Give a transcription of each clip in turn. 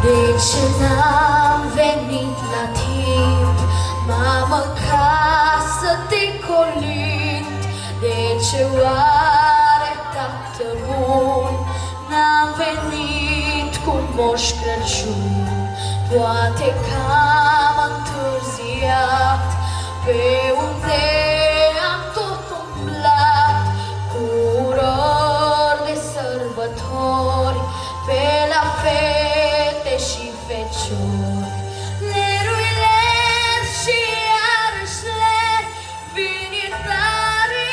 De ce n-am venit la timp, mamă, ca să te colind? De ce oare, tată bun, n-am venit cu Moș Crăciun? Poate că am întârziat, pe unde am tot umblat, cu urări de sărbători, pe la fete și feciori. Lerui ler și iarăși ler, vin iertare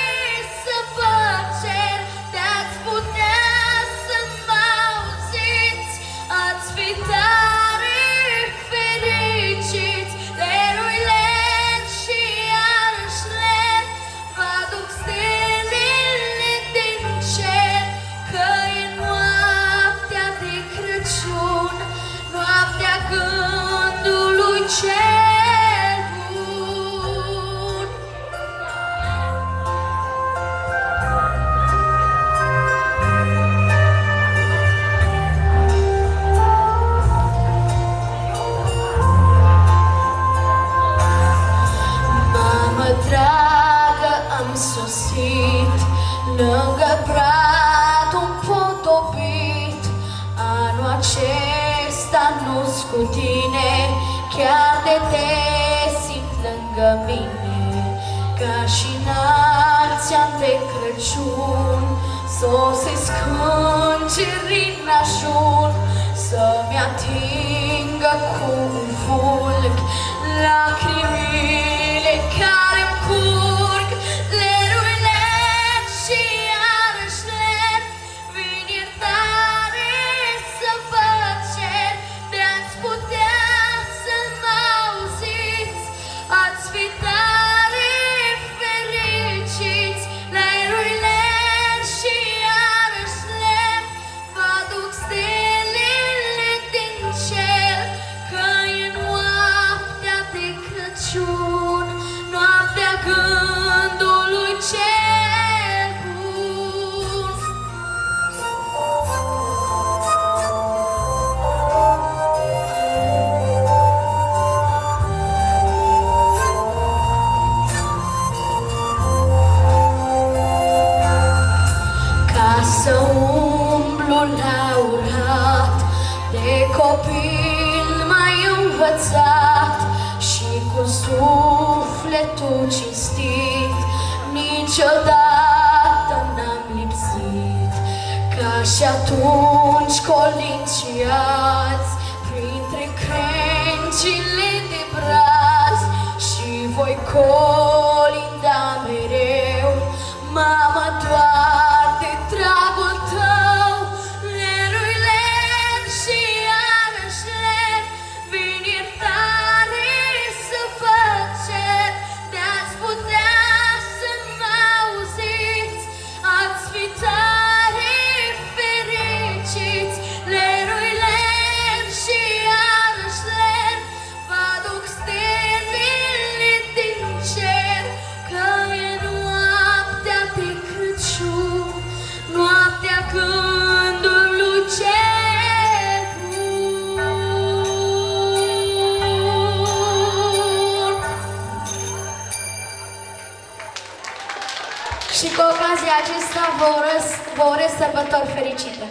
să vă cer. De-ați putea să mă auziți, ați fi tare fericiți. Lerui ler și iarăși ler, vă aduc stelele din cer, că e noaptea de Crăciun, noaptea gândului cel bun. Mamă dragă, am sosit lângă bradul împodobit. Anul acesta nu-s cu tine, chiar de te simt lângă mine. Ca și în alți ani de Crăciun, sosesc îngerii în ajun, să-mi atingă cu un fulg lacrimile care-mi curg. Lerui ler și iarăși ler, vin iertare să vă cer. De-ați putea să mă auziți, ați fi tare fericiți. Lerui ler și iarăși ler, vă aduc stelele din cer, că e noaptea de Crăciun, noaptea gândului cel bun. Ca să umblu la urat, de copil mai învățat și cu sufletul cinstit, niciodată n-am lipsit. Ca și atunci colind și azi, printre crengile de braț, și voi colinda mereu, mamă, doar de dragul tău. Lerui ler și iarăși ler, vin iertare să vă cer. De-ați putea să mă auziți, ați fi tare fericiți. Lerui ler și iarăși ler, vă aduc stelele din cer, că e noaptea de Crăciun, noaptea gândului cel bun. Și cu ocazia acesta vă urez sărbători fericite.